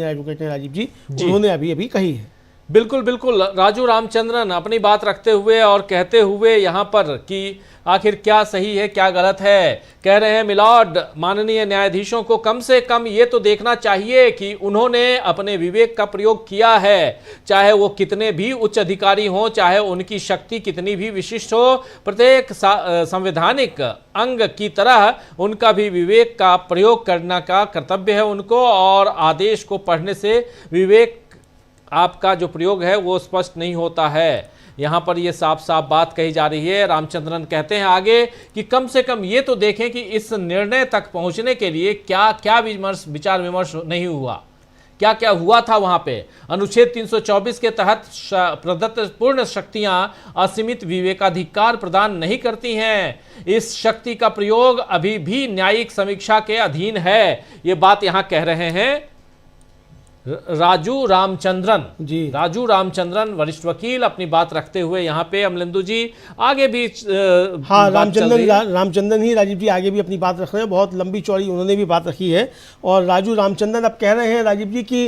Advocate ने राजीव जी उन्होंने अभी अभी कही है। बिल्कुल बिल्कुल राजू रामचंद्रन अपनी बात रखते हुए और कहते हुए यहाँ पर कि आखिर क्या सही है क्या गलत है, कह रहे हैं मिलॉर्ड माननीय न्यायाधीशों को कम से कम ये तो देखना चाहिए कि उन्होंने अपने विवेक का प्रयोग किया है, चाहे वो कितने भी उच्च अधिकारी हों, चाहे उनकी शक्ति कितनी भी विशिष्ट हो, प्रत्येक संवैधानिक अंग की तरह उनका भी विवेक का प्रयोग करने का कर्तव्य है उनको, और आदेश को पढ़ने से विवेक आपका जो प्रयोग है वो स्पष्ट नहीं होता है। यहाँ पर ये साफ साफ बात कही जा रही है। रामचंद्रन कहते हैं आगे कि कम से कम ये तो देखें कि इस निर्णय तक पहुँचने के लिए क्या क्या विचार विमर्श नहीं हुआ, क्या क्या हुआ था वहाँ पे। अनुच्छेद 324 के तहत प्रदत्त पूर्ण शक्तियाँ असीमित विवेकाधिकार प्रदान नहीं करती हैं। इस शक्ति का प्रयोग अभी भी न्यायिक समीक्षा के अधीन है। ये बात यहाँ कह रहे हैं राजू रामचंद्रन जी। राजू रामचंद्रन वरिष्ठ वकील अपनी बात रखते हुए यहाँ पे अमलेंदु जी आगे भी हाँ रामचंद्रन ही राजीव जी आगे भी अपनी बात रख रहे हैं, बहुत लंबी चौड़ी उन्होंने भी बात रखी है। और राजू रामचंद्रन अब कह रहे हैं राजीव जी कि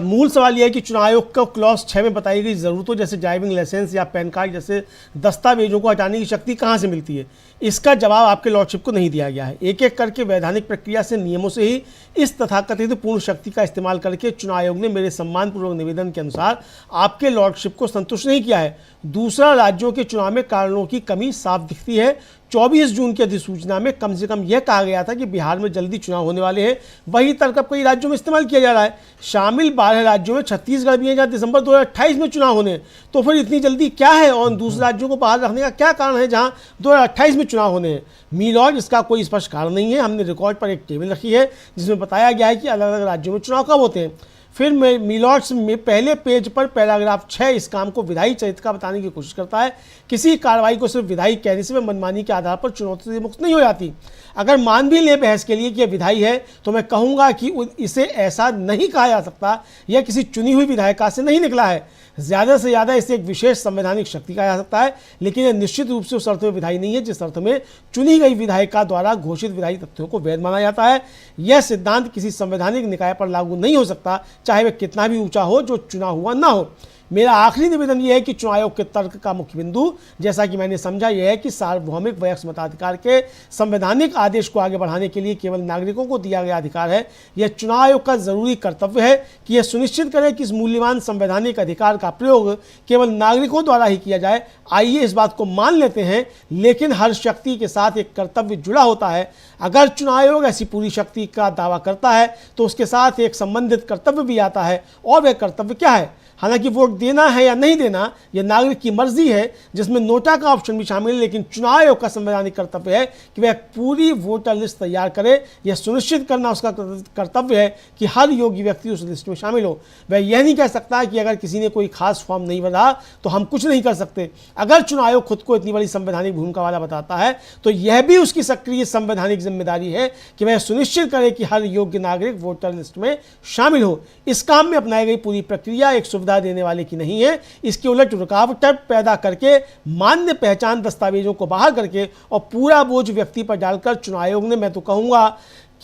मूल सवाल यह है कि चुनाव आयोग को क्लॉज 6 में बताई गई जरूरतों जैसे ड्राइविंग लाइसेंस या पैन कार्ड जैसे दस्तावेजों को हटाने की शक्ति कहाँ से मिलती है। इसका जवाब आपके लॉर्डशिप को नहीं दिया गया है। एक एक करके वैधानिक प्रक्रिया से नियमों से ही इस तथाकथित पूर्ण शक्ति का इस्तेमाल करके चुनाव आयोग ने मेरे सम्मानपूर्वक निवेदन के अनुसार आपके लॉर्डशिप को संतुष्ट नहीं किया है। दूसरा, राज्यों के चुनाव में कारणों की कमी साफ दिखती है। 24 जून की अधिसूचना में कम से कम यह कहा गया था कि बिहार में जल्दी चुनाव होने वाले हैं, वही तर्क अब कई राज्यों में इस्तेमाल किया जा रहा है। शामिल 12 राज्यों में छत्तीसगढ़ भी है जहाँ दिसंबर 2028 में चुनाव होने हैं, तो फिर इतनी जल्दी क्या है और दूसरे राज्यों को बाहर रखने का क्या कारण है जहाँ 2028 में चुनाव होने हैं। मीलॉर्ड, इसका कोई स्पष्ट कारण नहीं है। हमने रिकॉर्ड पर एक टेबल रखी है जिसमें बताया गया है कि अलग अलग राज्यों में चुनाव कब होते हैं। फिर मीलॉर्ड्स में पहले पेज पर पैराग्राफ 6 इस काम को विधायी चरित्र का बताने की कोशिश करता है। किसी कार्रवाई को सिर्फ विधायी कहने से मनमानी के आधार पर चुनौती से मुक्त नहीं हो जाती। अगर मान भी ले बहस के लिए कि यह विधायी है तो मैं कहूँगा कि इसे ऐसा नहीं कहा जा सकता, यह किसी चुनी हुई विधायिका से नहीं निकला है। ज़्यादा से ज़्यादा इसे एक विशेष संवैधानिक शक्ति कहा जा सकता है, लेकिन यह निश्चित रूप से उस अर्थ में विधायी नहीं है जिस अर्थ में चुनी गई विधायिका द्वारा घोषित विधायी तथ्यों को वैध माना जाता है। यह सिद्धांत किसी संवैधानिक निकाय पर लागू नहीं हो सकता, चाहे वह कितना भी ऊंचा हो जो चुना हुआ ना हो। मेरा आखिरी निवेदन यह है कि चुनाव आयोग के तर्क का मुख्य बिंदु, जैसा कि मैंने समझा, यह है कि सार्वभौमिक वयस्क मताधिकार के संवैधानिक आदेश को आगे बढ़ाने के लिए केवल नागरिकों को दिया गया अधिकार है। यह चुनाव आयोग का जरूरी कर्तव्य है कि यह सुनिश्चित करे कि इस मूल्यवान संवैधानिक अधिकार का प्रयोग केवल नागरिकों द्वारा ही किया जाए। आइए इस बात को मान लेते हैं, लेकिन हर शक्ति के साथ एक कर्तव्य जुड़ा होता है। अगर चुनाव आयोग ऐसी पूरी शक्ति का दावा करता है तो उसके साथ एक संबंधित कर्तव्य भी आता है, और वह कर्तव्य क्या है? हालांकि वोट देना है या नहीं देना यह नागरिक की मर्जी है, जिसमें नोटा का ऑप्शन भी शामिल है, लेकिन चुनाव आयोग का संवैधानिक कर्तव्य है कि वह पूरी वोटर लिस्ट तैयार करे। यह सुनिश्चित करना उसका कर्तव्य है कि हर योग्य व्यक्ति उस लिस्ट में शामिल हो। वह यह नहीं कह सकता कि अगर किसी ने कोई खास फॉर्म नहीं भरा तो हम कुछ नहीं कर सकते। अगर चुनाव आयोग खुद को इतनी बड़ी संवैधानिक भूमिका वाला बताता है तो यह भी उसकी सक्रिय संवैधानिक जिम्मेदारी है कि वह सुनिश्चित करे कि हर योग्य नागरिक वोटर लिस्ट में शामिल हो। इस काम में अपनाई गई पूरी प्रक्रिया एक सुविधा देने वाले की नहीं है, इसके उलट रुकावट पैदा करके मान्य पहचान दस्तावेजों को बाहर करके और पूरा बोझ व्यक्ति पर डालकर चुनाव आयोग ने, मैं तो कहूंगा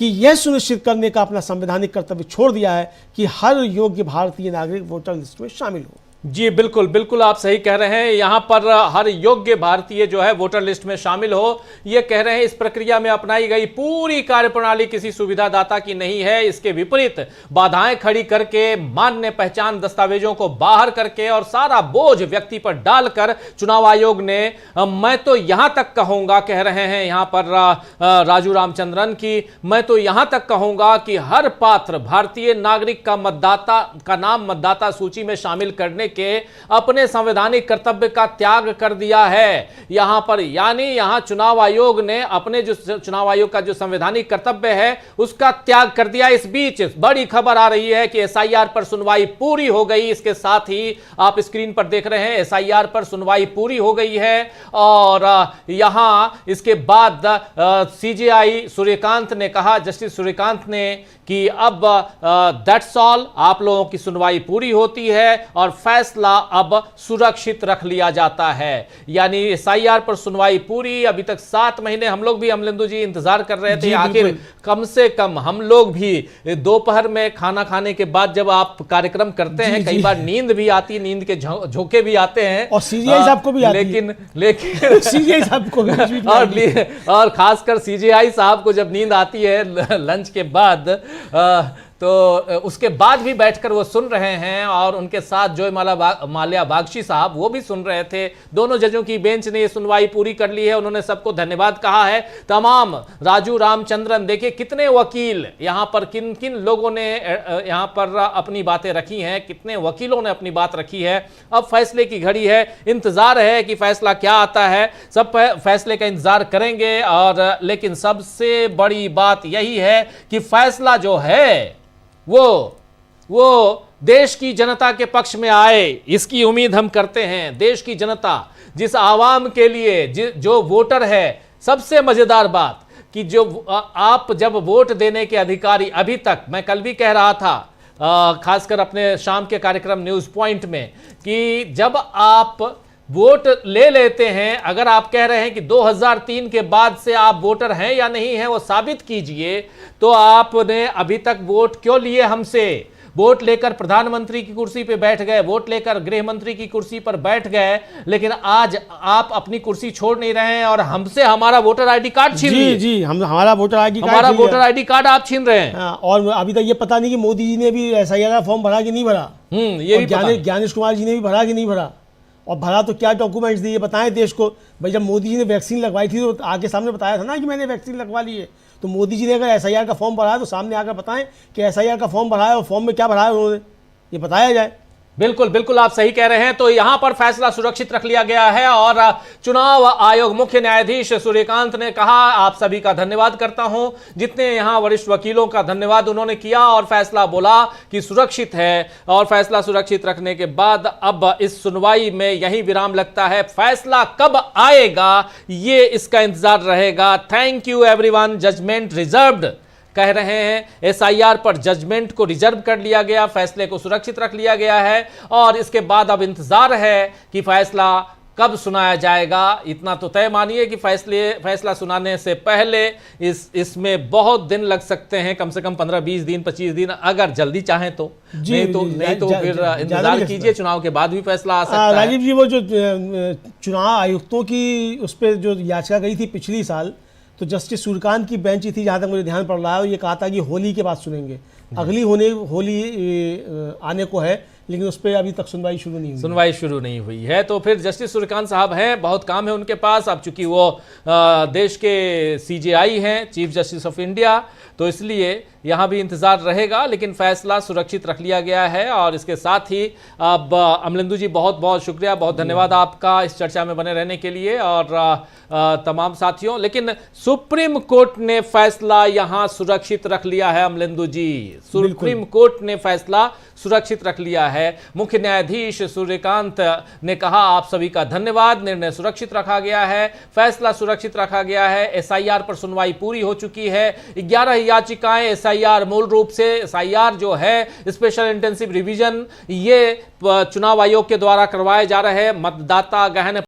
कि यह सुनिश्चित करने का अपना संवैधानिक कर्तव्य छोड़ दिया है कि हर योग्य भारतीय नागरिक वोटर लिस्ट में शामिल हो। जी बिल्कुल बिल्कुल आप सही कह रहे हैं। यहाँ पर हर योग्य भारतीय जो है वोटर लिस्ट में शामिल हो, ये कह रहे हैं। इस प्रक्रिया में अपनाई गई पूरी कार्यप्रणाली किसी सुविधादाता की नहीं है, इसके विपरीत बाधाएं खड़ी करके मान्य पहचान दस्तावेजों को बाहर करके और सारा बोझ व्यक्ति पर डालकर चुनाव आयोग ने, मैं तो यहाँ तक कहूँगा, कह रहे हैं यहाँ पर राजू रामचंद्रन की, मैं तो यहाँ तक कहूँगा कि हर पात्र भारतीय नागरिक का मतदाता का नाम मतदाता सूची में शामिल करने के अपने संवैधानिक कर्तव्य का त्याग कर दिया है यहां पर। यानी यहां चुनाव आयोग ने अपने जो चुनाव आयोग का जो संवैधानिक कर्तव्य है उसका त्याग कर दिया। इस बीच बड़ी खबर आ रही है कि एसआईआर पर सुनवाई पूरी हो गई। इसके साथ ही आप स्क्रीन पर देख रहे हैं एसआईआर पर सुनवाई पूरी हो गई है, और यहां इसके बाद सीजेआई सूर्यकांत ने कहा, जस्टिस सूर्यकांत ने, कि अब दैट्स ऑल, आप लोगों की सुनवाई पूरी होती है और फैसला अब सुरक्षित रख लिया जाता है। यानी एसआईआर पर सुनवाई पूरी। अभी तक 7 महीने हम लोग भी, अमलेंदु जी, इंतजार कर रहे थे। आखिर कम से कम हम लोग भी दोपहर में खाना खाने के बाद जब आप कार्यक्रम करते हैं, कई बार नींद भी आती है, नींद के झोंके भी आते हैं, और सीजीआई साहब को भी आती है। लेकिन सीजीआई साहब को भी और खासकर सीजीआई साहब को जब नींद आती है लंच के बाद, तो उसके बाद भी बैठकर वो सुन रहे हैं, और उनके साथ जॉय माल्या बागची साहब वो भी सुन रहे थे। दोनों जजों की बेंच ने ये सुनवाई पूरी कर ली है। उन्होंने सबको धन्यवाद कहा है। तमाम राजू रामचंद्रन, देखिए कितने वकील यहाँ पर, किन किन लोगों ने यहाँ पर अपनी बातें रखी हैं, कितने वकीलों ने अपनी बात रखी है। अब फैसले की घड़ी है, इंतजार है कि फैसला क्या आता है। सब फैसले का इंतजार करेंगे, और लेकिन सबसे बड़ी बात यही है कि फैसला जो है वो देश की जनता के पक्ष में आए, इसकी उम्मीद हम करते हैं। देश की जनता, जिस आवाम के लिए जो वोटर है, सबसे मजेदार बात कि जो आप जब वोट देने के अधिकारी, अभी तक मैं कल भी कह रहा था, खासकर अपने शाम के कार्यक्रम न्यूज पॉइंट में, कि जब आप वोट ले लेते हैं, अगर आप कह रहे हैं कि 2003 के बाद से आप वोटर हैं या नहीं हैं, वो साबित कीजिए। तो आपने अभी तक वोट क्यों लिए हमसे? वोट लेकर प्रधानमंत्री की कुर्सी पे बैठ गए, वोट लेकर गृह मंत्री की कुर्सी पर बैठ गए, लेकिन आज आप अपनी कुर्सी छोड़ नहीं रहे हैं और हमसे हमारा वोटर आईडी कार्ड छीन लिए। जी, हमारा वोटर आईडी कार्ड आप छीन रहे हैं। और अभी तक ये पता नहीं कि मोदी जी ने भी एसआईआर का फॉर्म भरा कि नहीं भरा। ये भी ज्ञानेश कुमार जी ने भी भरा कि नहीं भरा, और भरा तो क्या डॉक्यूमेंट्स दिए बताएं देश को। भाई जब मोदी जी ने वैक्सीन लगवाई थी तो आगे सामने बताया था ना कि मैंने वैक्सीन लगवा ली है। तो मोदी जी ने अगर एसआईआर का फॉर्म भरा है तो सामने आकर बताएं कि एसआईआर का फॉर्म भरा है और फॉर्म में क्या भरा है उन्होंने, ये बताया जाए। बिल्कुल बिल्कुल, आप सही कह रहे हैं। तो यहां पर फैसला सुरक्षित रख लिया गया है, और चुनाव आयोग मुख्य न्यायाधीश सूर्यकांत ने कहा, आप सभी का धन्यवाद करता हूं, जितने यहां वरिष्ठ वकीलों का धन्यवाद उन्होंने किया, और फैसला बोला कि सुरक्षित है। और फैसला सुरक्षित रखने के बाद अब इस सुनवाई में यही विराम लगता है। फैसला कब आएगा ये इसका इंतजार रहेगा। Thank you everyone. Judgement reserved कह रहे हैं, एसआईआर पर जजमेंट को रिजर्व कर लिया गया, फैसले को सुरक्षित रख लिया गया है, और इसके बाद अब इंतजार है कि फैसला कब सुनाया जाएगा। इतना तो तय मानिए कि फैसला सुनाने से पहले इसमें बहुत दिन लग सकते हैं, कम से कम 15-20 दिन, 25 दिन, अगर जल्दी चाहें तो। नहीं तो फिर इंतजार कीजिए, चुनाव के बाद भी फैसला आ सकता है। राजीव जी, वो जो चुनाव आयुक्तों की उस पर जो याचिका गई थी पिछली साल, तो जस्टिस सूर्यकांत की बेंच थी, जहाँ तक मुझे ध्यान पड़ रहा है, ये कहा था कि होली के बाद सुनेंगे। अगली होली आने को है, लेकिन उस पर अभी तक सुनवाई शुरू नहीं हुई है। तो फिर जस्टिस सूर्यकांत साहब हैं, बहुत काम है उनके पास। अब चूंकि वो देश के सीजेआई हैं, चीफ जस्टिस ऑफ इंडिया, तो इसलिए यहाँ भी इंतजार रहेगा, लेकिन फैसला सुरक्षित रख लिया गया है। और इसके साथ ही अब अमलेंदु जी, बहुत बहुत शुक्रिया, बहुत धन्यवाद आपका इस चर्चा में बने रहने के लिए, और तमाम साथियों। लेकिन सुप्रीम कोर्ट ने फैसला यहाँ सुरक्षित रख लिया है अमलेंदु जी, सुप्रीम कोर्ट ने फैसला सुरक्षित रख लिया है। मुख्य न्यायाधीश सूर्यकांत ने कहा, आप सभी का धन्यवाद, निर्णय सुरक्षित रखा गया है, फैसला सुरक्षित रखा गया है। एसआईआर पर सुनवाई पूरी हो चुकी है। 11 याचिकाएं एसआईआर, मूल रूप से एसआईआर जो है स्पेशल इंटेंसिव रिवीजन, ये चुनाव आयोग के द्वारा करवाए जा रहे मतदाता गहन